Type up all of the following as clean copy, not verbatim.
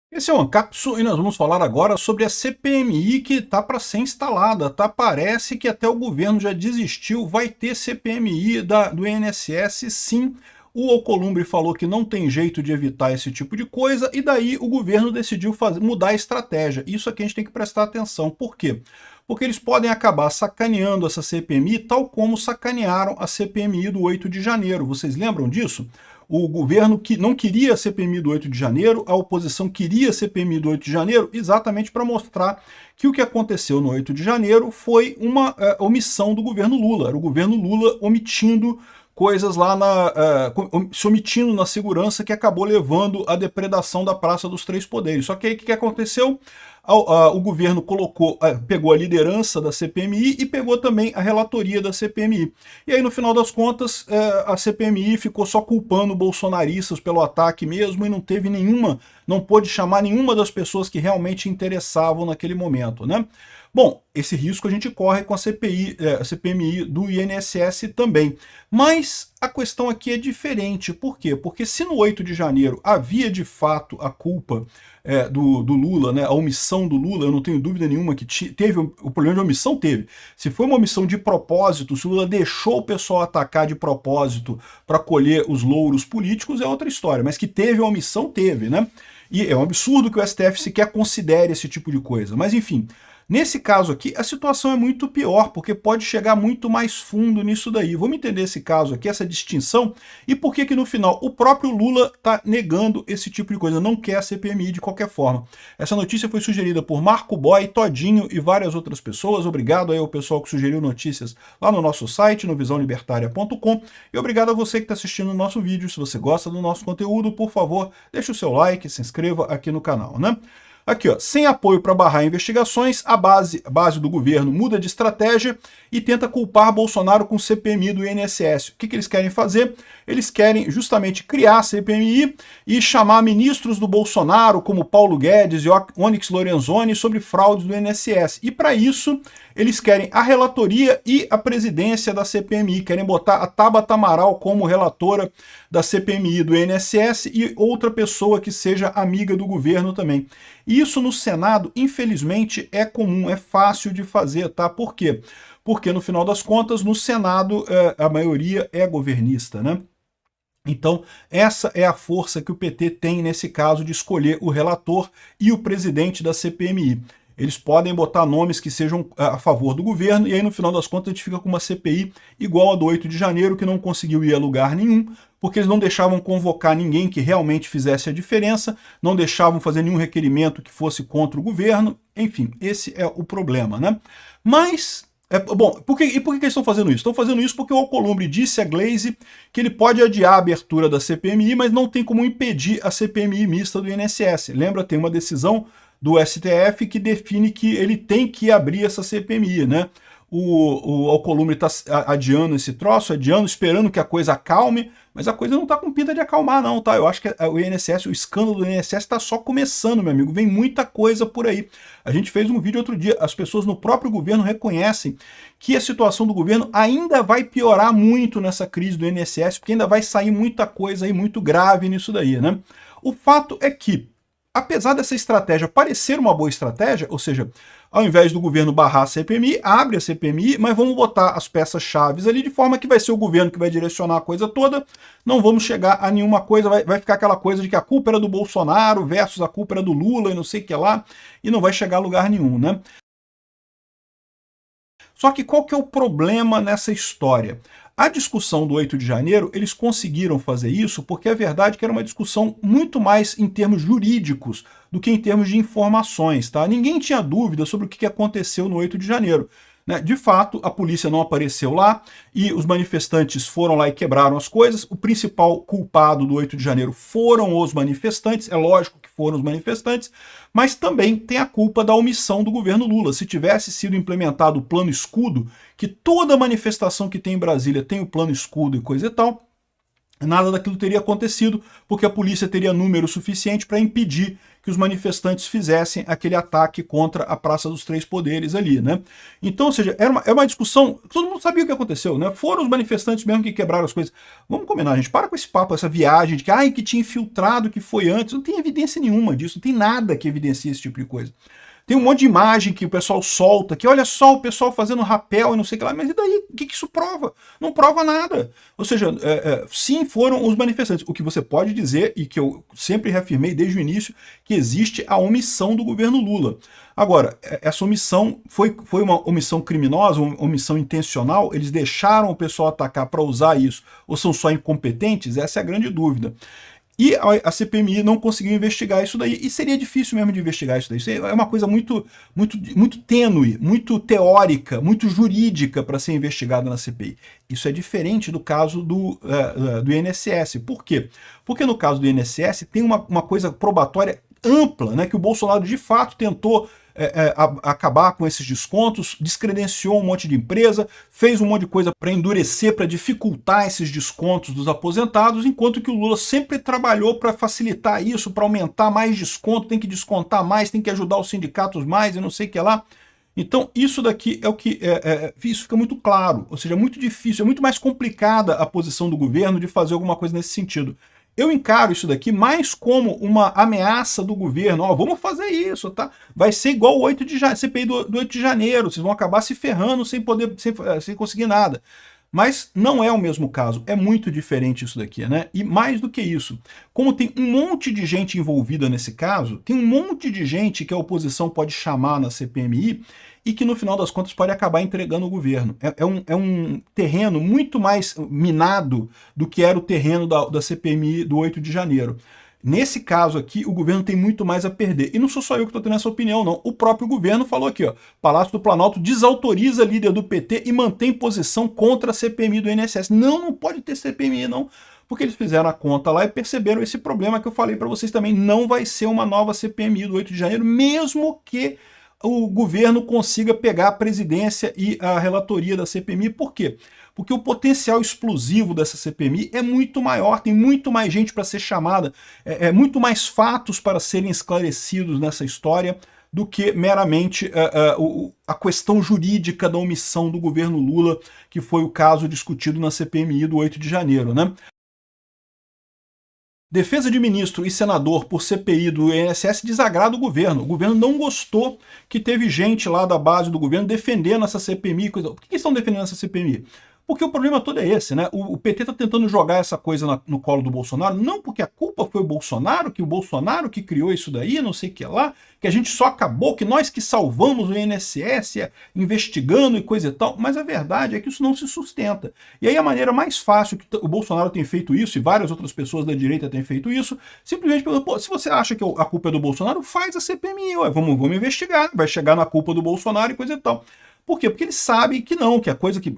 Esse é o Ancapsu e nós vamos falar agora sobre a CPMI que está para ser instalada, tá? Parece que até o governo já desistiu, vai ter CPMI do INSS sim. O Alcolumbre falou que não tem jeito de evitar esse tipo de coisa e daí o governo decidiu mudar a estratégia. Isso aqui a gente tem que prestar atenção. Por quê? Porque eles podem acabar sacaneando essa CPMI tal como sacanearam a CPMI do 8 de janeiro. Vocês lembram disso? O governo que não queria a CPMI do 8 de janeiro, a oposição queria a CPMI do 8 de janeiro, exatamente para mostrar que o que aconteceu no 8 de janeiro foi uma omissão do governo Lula. Era o governo Lula omitindo coisas lá, se omitindo na segurança, que acabou levando à depredação da Praça dos Três Poderes. Só que aí o que aconteceu? O governo pegou a liderança da CPMI e pegou também a relatoria da CPMI. E aí, no final das contas, a CPMI ficou só culpando bolsonaristas pelo ataque mesmo e não pôde chamar nenhuma das pessoas que realmente interessavam naquele momento, né? Bom, esse risco a gente corre com a CPMI do INSS também. Mas a questão aqui é diferente. Por quê? Porque se no 8 de janeiro havia de fato a culpa do Lula, né, a omissão do Lula, eu não tenho dúvida nenhuma que teve o problema de omissão, teve. Se foi uma omissão de propósito, se o Lula deixou o pessoal atacar de propósito para colher os louros políticos, é outra história. Mas que teve a omissão, teve, né? E é um absurdo que o STF sequer considere esse tipo de coisa. Mas enfim, nesse caso aqui, a situação é muito pior, porque pode chegar muito mais fundo nisso daí. Vamos entender esse caso aqui, essa distinção, e por que no final o próprio Lula está negando esse tipo de coisa, não quer a CPMI de qualquer forma. Essa notícia foi sugerida por Marco Boy, Todinho e várias outras pessoas. Obrigado aí ao pessoal que sugeriu notícias lá no nosso site, no visãolibertaria.com, e obrigado a você que está assistindo o nosso vídeo. Se você gosta do nosso conteúdo, por favor, deixe o seu like, se inscreva aqui no canal, né? Aqui, ó, sem apoio para barrar investigações, a base do governo muda de estratégia e tenta culpar Bolsonaro com CPMI do INSS. O que eles querem fazer? Eles querem justamente criar a CPMI e chamar ministros do Bolsonaro, como Paulo Guedes e Onyx Lorenzoni, sobre fraudes do INSS. E para isso, eles querem a relatoria e a presidência da CPMI. Querem botar a Tabata Amaral como relatora da CPMI do INSS e outra pessoa que seja amiga do governo também. Isso no Senado, infelizmente, é comum, é fácil de fazer, tá? Por quê? Porque, no final das contas, no Senado, a maioria é governista, né? Então, essa é a força que o PT tem nesse caso de escolher o relator e o presidente da CPMI. Eles podem botar nomes que sejam a favor do governo, e aí no final das contas a gente fica com uma CPI igual a do 8 de janeiro, que não conseguiu ir a lugar nenhum, porque eles não deixavam convocar ninguém que realmente fizesse a diferença, não deixavam fazer nenhum requerimento que fosse contra o governo, enfim, esse é o problema, né? Mas bom, por que eles estão fazendo isso? Estão fazendo isso porque o Alcolumbre disse a Glaze que ele pode adiar a abertura da CPMI, mas não tem como impedir a CPMI mista do INSS. Lembra, tem uma decisão do STF que define que ele tem que abrir essa CPMI, né? O Alcolumbre está adiando esse troço, esperando que a coisa acalme, mas a coisa não está com pinta de acalmar não, tá? Eu acho que o INSS, o escândalo do INSS está só começando, meu amigo, vem muita coisa por aí. A gente fez um vídeo outro dia, as pessoas no próprio governo reconhecem que a situação do governo ainda vai piorar muito nessa crise do INSS, porque ainda vai sair muita coisa aí muito grave nisso daí, né? O fato é que, apesar dessa estratégia parecer uma boa estratégia, ou seja, ao invés do governo barrar a CPMI, abre a CPMI, mas vamos botar as peças-chave ali de forma que vai ser o governo que vai direcionar a coisa toda, não vamos chegar a nenhuma coisa, vai ficar aquela coisa de que a culpa era do Bolsonaro versus a culpa era do Lula e não sei o que lá, e não vai chegar a lugar nenhum, né? Só que qual que é o problema nessa história? A discussão do 8 de janeiro, eles conseguiram fazer isso porque a verdade é que era uma discussão muito mais em termos jurídicos do que em termos de informações, tá? Ninguém tinha dúvida sobre o que aconteceu no 8 de janeiro. Né? De fato, a polícia não apareceu lá e os manifestantes foram lá e quebraram as coisas. O principal culpado do 8 de janeiro foram os manifestantes, é lógico que foram os manifestantes, mas também tem a culpa da omissão do governo Lula. Se tivesse sido implementado o plano escudo, que toda manifestação que tem em Brasília tem o plano escudo e coisa e tal, nada daquilo teria acontecido, porque a polícia teria número suficiente para impedir que os manifestantes fizessem aquele ataque contra a Praça dos Três Poderes ali, né? Então, ou seja, era uma discussão, todo mundo sabia o que aconteceu, né? Foram os manifestantes mesmo que quebraram as coisas. Vamos combinar, gente, para com esse papo, essa viagem de que, ai, que tinha infiltrado, que foi antes, não tem evidência nenhuma disso, não tem nada que evidencie esse tipo de coisa. Tem um monte de imagem que o pessoal solta, que olha só o pessoal fazendo rapel e não sei o que lá, mas e daí? O que isso prova? Não prova nada. Ou seja, sim, foram os manifestantes. O que você pode dizer, e que eu sempre reafirmei desde o início, que existe a omissão do governo Lula. Agora, essa omissão foi uma omissão criminosa, uma omissão intencional? Eles deixaram o pessoal atacar para usar isso? Ou são só incompetentes? Essa é a grande dúvida. E a CPMI não conseguiu investigar isso daí, e seria difícil mesmo de investigar isso daí. Isso é uma coisa muito tênue, muito teórica, muito jurídica para ser investigada na CPI. Isso é diferente do caso do INSS. Por quê? Porque no caso do INSS tem uma coisa probatória ampla, né, que o Bolsonaro de fato tentou acabar com esses descontos, descredenciou um monte de empresa, fez um monte de coisa para endurecer, para dificultar esses descontos dos aposentados, enquanto que o Lula sempre trabalhou para facilitar isso, para aumentar mais desconto, tem que descontar mais, tem que ajudar os sindicatos mais e não sei o que lá. Então, isso daqui é o que... isso fica muito claro, ou seja, é muito difícil, é muito mais complicada a posição do governo de fazer alguma coisa nesse sentido. Eu encaro isso daqui mais como uma ameaça do governo. Ó, vamos fazer isso, tá? Vai ser igual o CPI do 8 de janeiro. Vocês vão acabar se ferrando sem conseguir nada. Mas não é o mesmo caso. É muito diferente isso daqui, né? E mais do que isso, como tem um monte de gente envolvida nesse caso, tem um monte de gente que a oposição pode chamar na CPMI e que no final das contas pode acabar entregando o governo. É um terreno muito mais minado do que era o terreno da CPMI do 8 de janeiro. Nesse caso aqui, o governo tem muito mais a perder. E não sou só eu que estou tendo essa opinião, não. O próprio governo falou aqui, ó, Palácio do Planalto desautoriza líder do PT e mantém posição contra a CPMI do INSS. Não pode ter CPMI, não. Porque eles fizeram a conta lá e perceberam esse problema que eu falei para vocês também. Não vai ser uma nova CPMI do 8 de janeiro, mesmo que o governo consiga pegar a presidência e a relatoria da CPMI. Por quê? Porque o potencial explosivo dessa CPMI é muito maior, tem muito mais gente para ser chamada, muito mais fatos para serem esclarecidos nessa história do que meramente a questão jurídica da omissão do governo Lula, que foi o caso discutido na CPMI do 8 de janeiro, né? Defesa de ministro e senador por CPI do INSS desagrada o governo. O governo não gostou que teve gente lá da base do governo defendendo essa CPMI. Por que estão defendendo essa CPMI? Porque o problema todo é esse, né? O PT está tentando jogar essa coisa no colo do Bolsonaro, não porque a culpa foi o Bolsonaro que criou isso daí, não sei o que lá, que a gente só acabou, que nós que salvamos o INSS investigando e coisa e tal, mas a verdade é que isso não se sustenta. E aí a maneira mais fácil que o Bolsonaro tem feito isso, e várias outras pessoas da direita têm feito isso, simplesmente perguntando, pô, se você acha que a culpa é do Bolsonaro, faz a CPMI, ué, vamos investigar, vai chegar na culpa do Bolsonaro e coisa e tal. Por quê? Porque eles sabem que não, que a coisa que...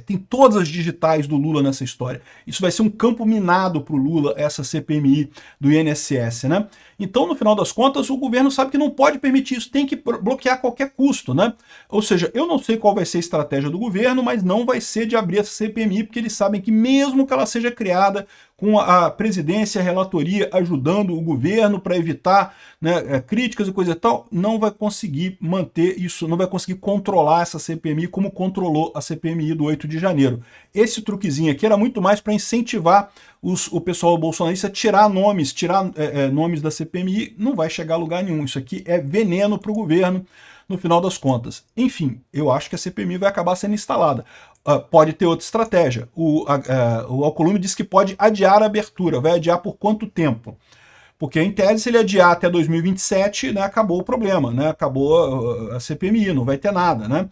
tem todas as digitais do Lula nessa história. Isso vai ser um campo minado para o Lula, essa CPMI do INSS, né? Então, no final das contas, o governo sabe que não pode permitir isso, tem que bloquear a qualquer custo, né? Ou seja, eu não sei qual vai ser a estratégia do governo, mas não vai ser de abrir essa CPMI, porque eles sabem que mesmo que ela seja criada com a presidência, a relatoria ajudando o governo para evitar, né, críticas e coisa e tal, não vai conseguir manter isso, não vai conseguir controlar essa CPMI como controlou a CPMI do 8 de janeiro. Esse truquezinho aqui era muito mais para incentivar o pessoal bolsonarista a tirar nomes da CPMI, não vai chegar a lugar nenhum. Isso aqui é veneno para o governo, no final das contas. Enfim, eu acho que a CPMI vai acabar sendo instalada. Pode ter outra estratégia. O Alcolumbre diz que pode adiar a abertura. Vai adiar por quanto tempo? Porque, em tese, se ele adiar até 2027, né, acabou o problema, né, acabou a CPMI, não vai ter nada, né?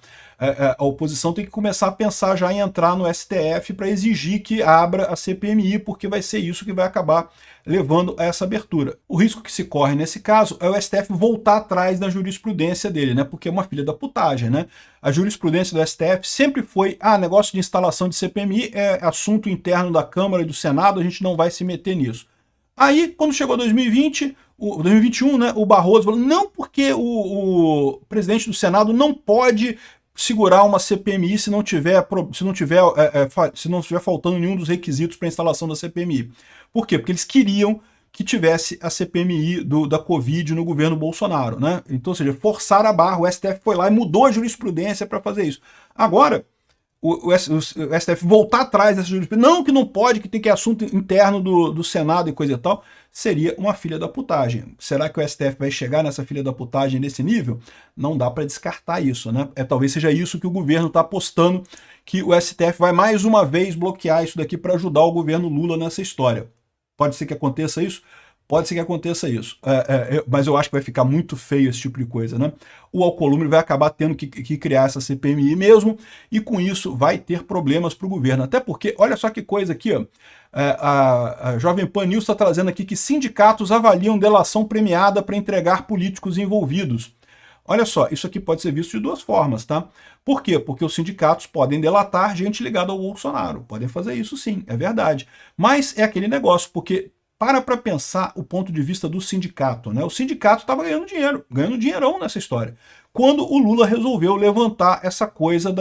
A oposição tem que começar a pensar já em entrar no STF para exigir que abra a CPMI, porque vai ser isso que vai acabar levando a essa abertura. O risco que se corre nesse caso é o STF voltar atrás da jurisprudência dele, né? Porque é uma filha da putagem, né? A jurisprudência do STF sempre foi, negócio de instalação de CPMI é assunto interno da Câmara e do Senado, a gente não vai se meter nisso. Aí, quando chegou 2021, né, o Barroso falou, não, porque o presidente do Senado não pode segurar uma CPMI se não tiver faltando nenhum dos requisitos para a instalação da CPMI. Por quê? Porque eles queriam que tivesse a CPMI da Covid no governo Bolsonaro, né? Então, ou seja, forçaram a barra, o STF foi lá e mudou a jurisprudência para fazer isso. Agora, o STF voltar atrás dessa jurisprudência, não, que não pode, que tem que assunto interno do Senado e coisa e tal, seria uma filha da putagem. Será que o STF vai chegar nessa filha da putagem nesse nível? Não dá para descartar isso, né? Talvez seja isso que o governo está apostando, que o STF vai mais uma vez bloquear isso daqui para ajudar o governo Lula nessa história. Pode ser que aconteça isso? Pode ser que aconteça isso, mas eu acho que vai ficar muito feio esse tipo de coisa, né? O Alcolumbre vai acabar tendo que criar essa CPMI mesmo, e com isso vai ter problemas para o governo. Até porque, olha só que coisa aqui, ó, a Jovem Pan News está trazendo aqui que sindicatos avaliam delação premiada para entregar políticos envolvidos. Olha só, isso aqui pode ser visto de duas formas, tá? Por quê? Porque os sindicatos podem delatar gente ligada ao Bolsonaro. Podem fazer isso sim, é verdade. Mas é aquele negócio, porque para pensar o ponto de vista do sindicato, né? O sindicato estava ganhando dinheiro, ganhando dinheirão nessa história. Quando o Lula resolveu levantar essa coisa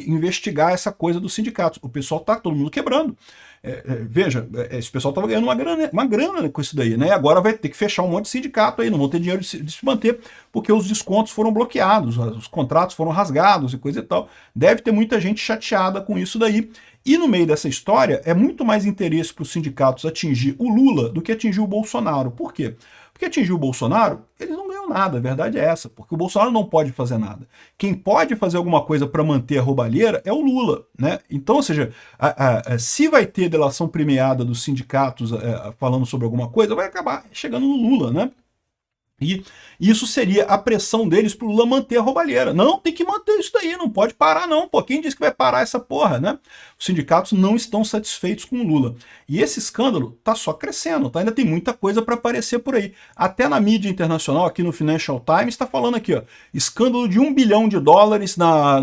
investigar essa coisa dos sindicatos. O pessoal tá todo mundo quebrando. Veja, esse pessoal estava ganhando uma grana com isso daí, né? E agora vai ter que fechar um monte de sindicato aí, não vão ter dinheiro de se manter, porque os descontos foram bloqueados, os contratos foram rasgados e coisa e tal. Deve ter muita gente chateada com isso daí. E no meio dessa história, é muito mais interesse para os sindicatos atingir o Lula do que atingir o Bolsonaro. Por quê? Porque atingir o Bolsonaro, eles não ganham nada, a verdade é essa, porque o Bolsonaro não pode fazer nada. Quem pode fazer alguma coisa para manter a roubalheira é o Lula, né? Então, ou seja, se vai ter delação premiada dos sindicatos falando sobre alguma coisa, vai acabar chegando no Lula, né? E isso seria a pressão deles pro Lula manter a roubalheira. Não, tem que manter isso daí, não pode parar não, pô. Quem disse que vai parar essa porra, né? Os sindicatos não estão satisfeitos com o Lula. E esse escândalo tá só crescendo, tá? Ainda tem muita coisa para aparecer por aí. Até na mídia internacional, aqui no Financial Times, está falando aqui, ó, escândalo de $1 bilhão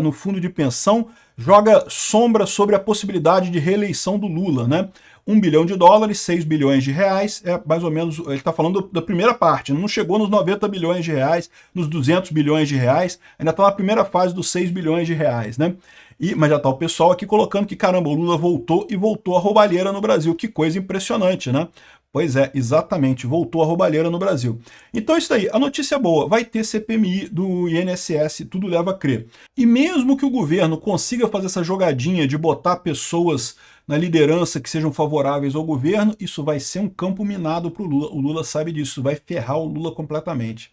no fundo de pensão joga sombra sobre a possibilidade de reeleição do Lula, né? $1 bilhão, 6 bilhões de reais, é mais ou menos, ele está falando da primeira parte, não chegou nos 90 bilhões de reais, nos 200 bilhões de reais, ainda está na primeira fase dos 6 bilhões de reais, né? Mas já está o pessoal aqui colocando que, caramba, o Lula voltou e voltou a roubalheira no Brasil, que coisa impressionante, né? Pois é, exatamente, voltou a roubalheira no Brasil. Então isso aí, a notícia boa, vai ter CPMI do INSS, tudo leva a crer. E mesmo que o governo consiga fazer essa jogadinha de botar pessoas na liderança que sejam favoráveis ao governo, isso vai ser um campo minado para o Lula. O Lula sabe disso, vai ferrar o Lula completamente.